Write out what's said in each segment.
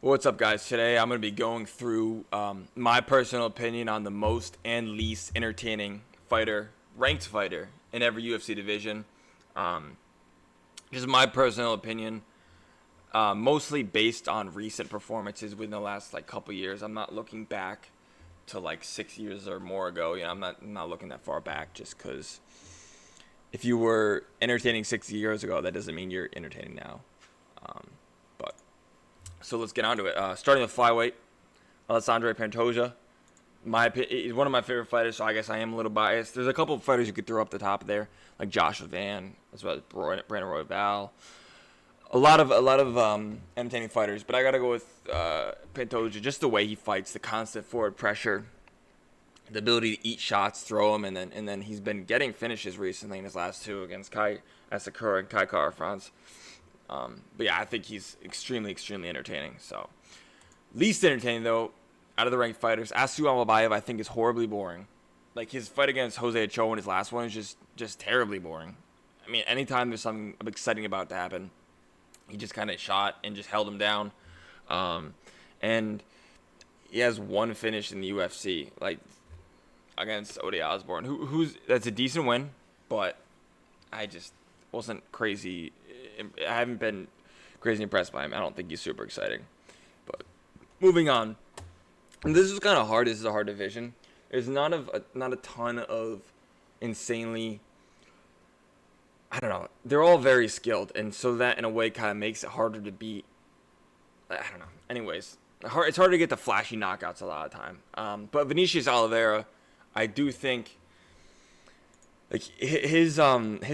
What's up, guys? Today I'm going to be going through my personal opinion on the most and least entertaining ranked fighter in every UFC division. Um, just my personal opinion, mostly based on recent performances within the last couple years. I'm not looking back to 6 years or more ago. I'm not looking that far back just because if you were entertaining 6 years ago, that doesn't mean you're entertaining now. But So let's get on to it. Starting with flyweight, Alessandro Pantoja. He's one of my favorite fighters, so I guess I am a little biased. There's a couple of fighters you could throw up the top there, like Joshua Van, as well as Brandon Royval. A lot of entertaining fighters, but I gotta go with Pantoja. Just the way he fights, the constant forward pressure, the ability to eat shots, throw them, and then he's been getting finishes recently in his last two against Kai Asakura and Kai Kara-France. But yeah, I think he's extremely entertaining. So, least entertaining though, out of the ranked fighters, Asu Albayev I think is horribly boring. Like his fight against Jose Ochoa in his last one is just terribly boring. I mean, anytime there's something exciting about to happen, he just kind of shot and just held him down. And he has one finish in the UFC, against Ode Osborne, that's a decent win, but I just wasn't crazy. I haven't been crazy impressed by him. I don't think he's super exciting. But moving on, and this is kind of hard. This is a hard division. There's not a ton of insanely. I don't know. They're all very skilled, and so that in a way kind of makes it harder to beat. I don't know. Anyways, it's hard to get the flashy knockouts a lot of time. But Vinicius Oliveira, I do think. His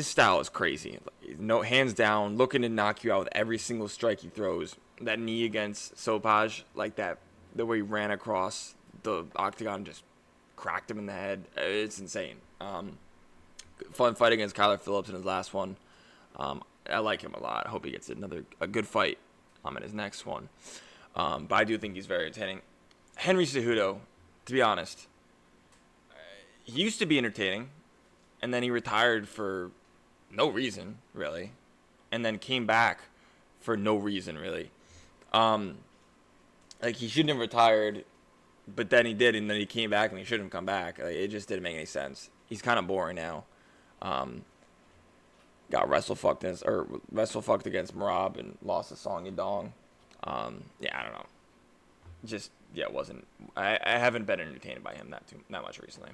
style is crazy. No, hands down, looking to knock you out with every single strike he throws. That knee against Sopaj, the way he ran across the octagon and just cracked him in the head. It's insane. Fun fight against Kyler Phillips in his last one. I like him a lot. I hope he gets a good fight in his next one. But I do think he's very entertaining. Henry Cejudo, to be honest, he used to be entertaining. And then he retired for no reason, really. And then came back for no reason, really. He shouldn't have retired, but then he did, and then he came back, and he shouldn't have come back. It just didn't make any sense. He's kind of boring now. Got wrestle fucked against Marab and lost to Song Yadong. I don't know. It wasn't. I haven't been entertained by him that much recently.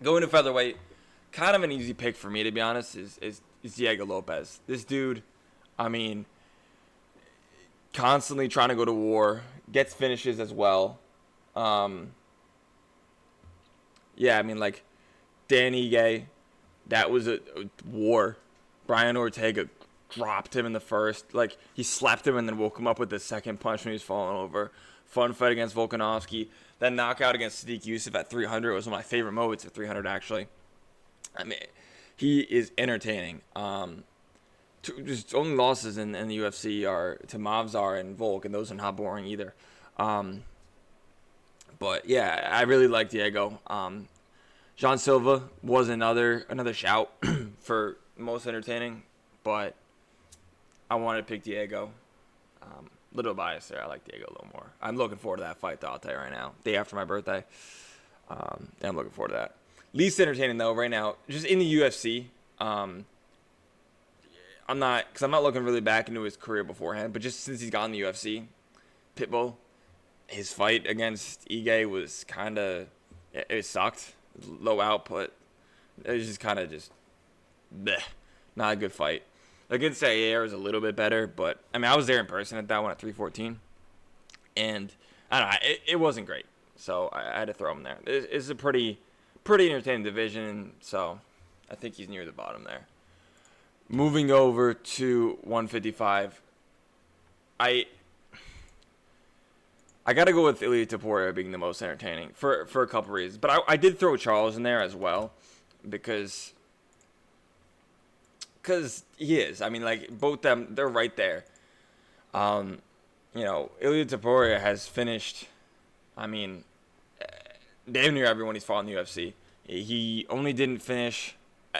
Going to featherweight. Kind of an easy pick for me, to be honest, is Diego Lopez. This dude, constantly trying to go to war, gets finishes as well. Dan Ige, that was a war. Brian Ortega dropped him in the first. He slapped him and then woke him up with the second punch when he was falling over. Fun fight against Volkanovski. That knockout against Sadiq Youssef at 300 was one of my favorite moments at 300, actually. He is entertaining. Just only losses in the UFC are to Mavzar and Volk, and those are not boring either. But yeah, I really like Diego. Jean Silva was another shout for most entertaining, but I wanted to pick Diego. Little bias there. I like Diego a little more. I'm looking forward to that fight, though. I'll tell you right now. Day after my birthday. I'm looking forward to that. Least entertaining though right now, just in the UFC. I'm not looking really back into his career beforehand, but just since he's gotten the UFC, Pitbull, his fight against Ige was it sucked, low output. It was just bleh, not a good fight. Against Zaire was a little bit better, but I was there in person at that one at 314, and I don't know, it wasn't great, so I had to throw him there. It's a pretty entertaining division, so I think he's near the bottom there. Moving over to 155, I gotta go with Ilia Topuria being the most entertaining for a couple reasons, but I did throw Charles in there as well because he is. Both them, they're right there. Ilia Topuria has finished. Damn near everyone he's fought in the UFC. He only didn't finish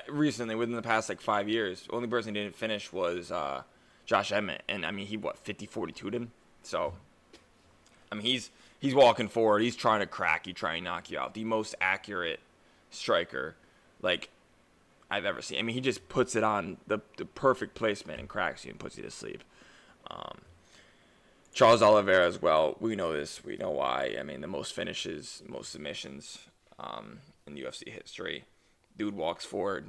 recently within the past 5 years. The only person he didn't finish was Josh Emmett, and he 50-42'd him. So I mean, he's walking forward. He's trying to crack you, trying to knock you out. The most accurate striker, like, I've ever seen. I mean, he just puts it on the perfect placement and cracks you and puts you to sleep. Charles Oliveira as well. We know this. We know why. I mean, the most finishes, most submissions in UFC history. Dude walks forward.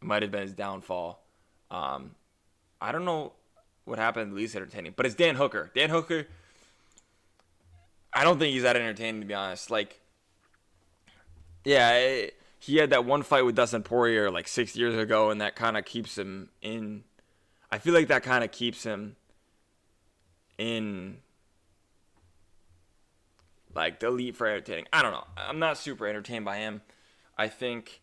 Might have been his downfall. I don't know what happened least entertaining, but it's Dan Hooker. Dan Hooker, I don't think he's that entertaining, to be honest. Like, yeah, he had that one fight with Dustin Poirier like 6 years ago, and that kind of keeps him in. I feel like that kind of keeps him in, like, the elite for entertaining. I don't know. I'm not super entertained by him. I think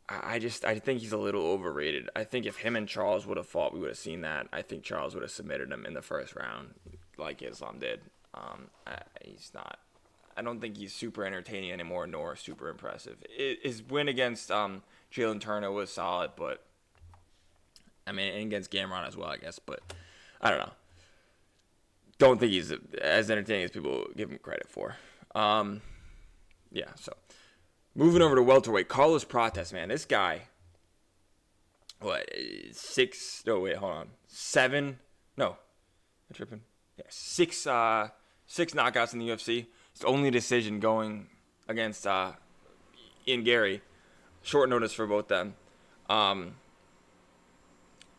he's a little overrated. I think if him and Charles would have fought, we would have seen that. I think Charles would have submitted him in the first round, like Islam did. He's not. I don't think he's super entertaining anymore, nor super impressive. His win against Jalen Turner was solid, but I mean, and against Gamrot as well, I guess. But I don't know. Don't think he's as entertaining as people give him credit for. Yeah, so moving over to welterweight, Carlos Prates, man, this guy. What, 6? No, wait, hold on. 7? No, I'm tripping. Yeah, 6 knockouts in the UFC. It's the only decision going against Ian Gary. Short notice for both them.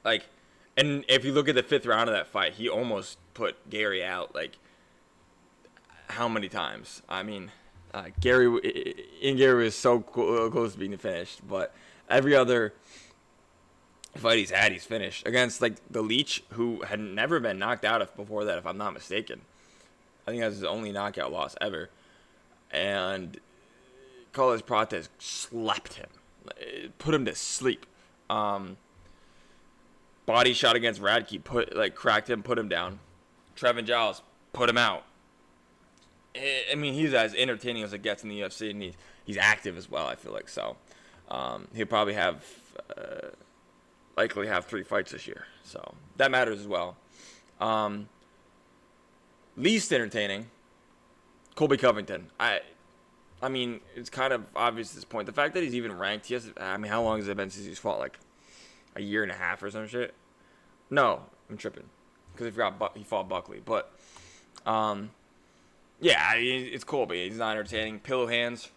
Like, and if you look at the 5th round of that fight, he almost put Gary out. Like, how many times? I mean, Ian Gary was so close to being finished, but every other fight he's had, he's finished against, like, the Leech, who had never been knocked out before that, if I'm not mistaken. I think that's his only knockout loss ever. And Carlos Prates slept him, put him to sleep. Body shot against Radke, cracked him, put him down. Trevin Giles put him out. I mean, he's as entertaining as it gets in the UFC, and he's active as well, I feel like. So he'll probably likely have 3 fights this year. So that matters as well. Least entertaining, Colby Covington. I mean, it's kind of obvious at this point. The fact that he's even ranked, how long has it been since he's fought? Like a year and a half or some shit? No, I'm tripping. Because he fought Buckley. But, yeah, it's Colby. He's not entertaining. Pillow hands.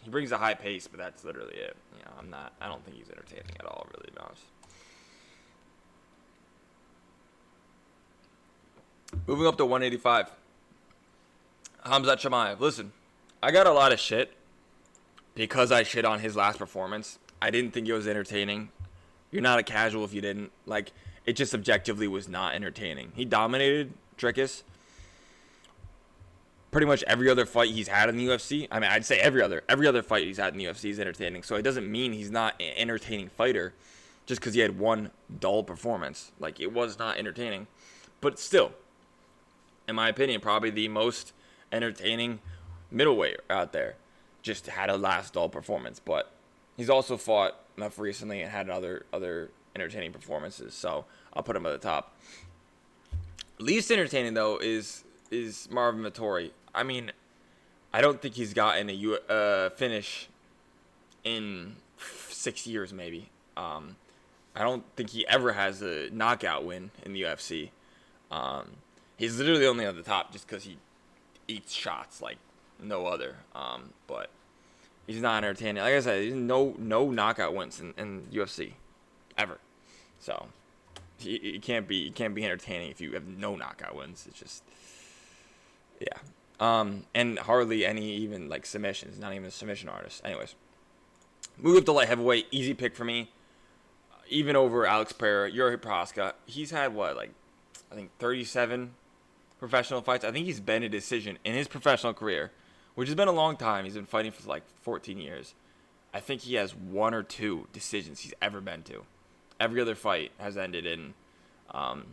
He brings a high pace, but that's literally it. You know, I don't think he's entertaining at all, really, to be honest. Moving up to 185. Khamzat Chimaev. Listen, I got a lot of shit because I shit on his last performance. I didn't think it was entertaining. You're not a casual if you didn't. Like, it just objectively was not entertaining. He dominated Dricus. Pretty much every other fight he's had in the UFC. I mean, I'd say every other fight he's had in the UFC is entertaining. So it doesn't mean he's not an entertaining fighter just because he had one dull performance. Like, it was not entertaining. But still, in my opinion, probably the most entertaining middleweight out there. Just had a last dull performance. But he's also fought enough recently and had other entertaining performances. So I'll put him at the top. Least entertaining, though, is Marvin Vettori. I mean, I don't think he's gotten a finish in 6 years, maybe. I don't think he ever has a knockout win in the UFC. He's literally only on the top just because he eats shots like no other. But he's not entertaining. Like I said, there's no knockout wins in UFC ever. So he can't be entertaining if you have no knockout wins. It's just, yeah. And hardly any even like submissions. Not even a submission artist. Anyways, move up to light heavyweight. Easy pick for me. Even over Alex Pereira, Yuri Prochazka. He's had I think 37 professional fights. I think he's been a decision in his professional career, which has been a long time. He's been fighting for like 14 years. I think he has 1 or 2 decisions he's ever been to. Every other fight has ended in a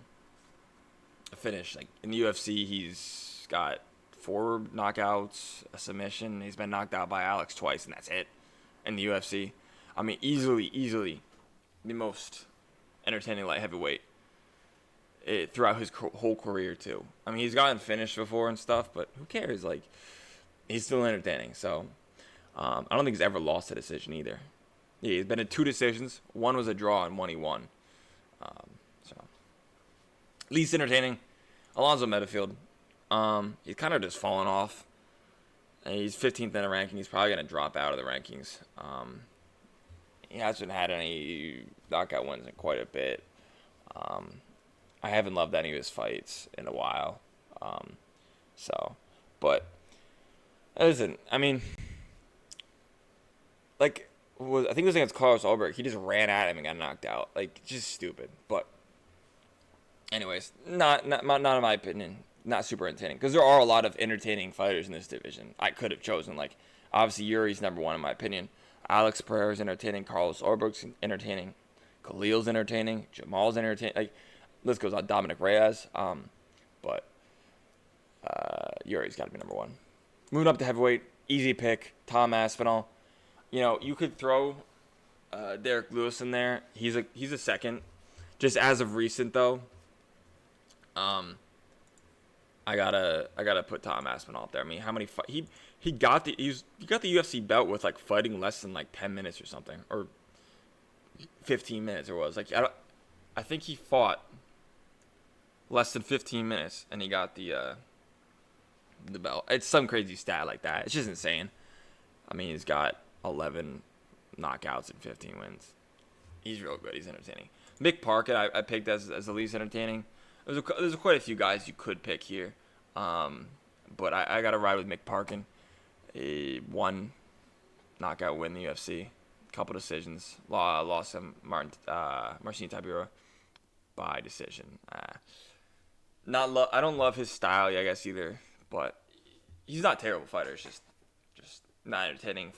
finish. Like in the UFC, he's got 4 knockouts, a submission. He's been knocked out by Alex twice, and that's it. In the UFC, I mean, easily the most entertaining light heavyweight throughout his whole career too. I mean, he's gotten finished before and stuff, but who cares? Like, he's still entertaining. So I don't think he's ever lost a decision either. Yeah, he's been in 2 decisions. One was a draw and one he won. So least entertaining, Alonzo Metafield. He's kind of just fallen off. And he's 15th in the ranking. He's probably going to drop out of the rankings. He hasn't had any knockout wins in quite a bit. I haven't loved any of his fights in a while. But listen, I mean, like, I think it was against Carlos Ulberg. He just ran at him and got knocked out. Like, just stupid. But anyways, not in my opinion, not super entertaining. Because there are a lot of entertaining fighters in this division. I could have chosen, like, obviously Yuri's number 1 in my opinion. Alex Pereira's entertaining. Carlos Ulberg's entertaining. Khalil's entertaining. Jamal's entertaining. Like, list goes on. Dominic Reyes. But Yuri's got to be number 1. Moving up to heavyweight, easy pick. Tom Aspinall. You know, you could throw Derek Lewis in there. He's a second. Just as of recent though, I gotta put Tom Aspinall up there. I mean, how many he got the UFC belt with like fighting less than like 10 minutes or something, or 15 minutes it was. Like, I think he fought less than 15 minutes and he got the belt. It's some crazy stat like that. It's just insane. I mean, he's got 11 knockouts and 15 wins. He's real good. He's entertaining. Mick Parkin, I picked as the least entertaining. There's quite a few guys you could pick here, but I got to ride with Mick Parkin. One knockout win in the UFC, couple decisions. Lost him Marcin Tybura by decision. I don't love his style, I guess, either, but he's not a terrible fighter. It's just not entertaining,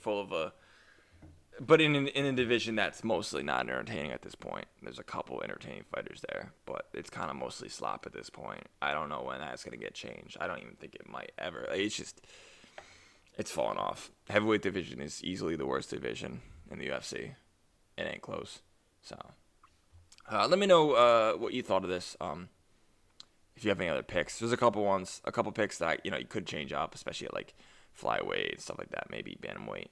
but in a division that's mostly not entertaining at this point. There's a couple entertaining fighters there, but it's kind of mostly slop at this point. I don't know when that's going to get changed. I don't even think it might ever. It's fallen off. Heavyweight division is easily the worst division in the UFC. It ain't close. So let me know what you thought of this. If you have any other picks, there's a couple picks that you could change up, especially at like flyweight and stuff like that, maybe bantamweight.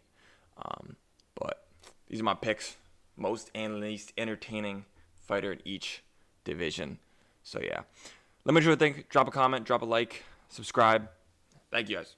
But these are my picks. Most and least entertaining fighter in each division. So yeah. Let me know what you think. Drop a comment, drop a like, subscribe. Thank you guys.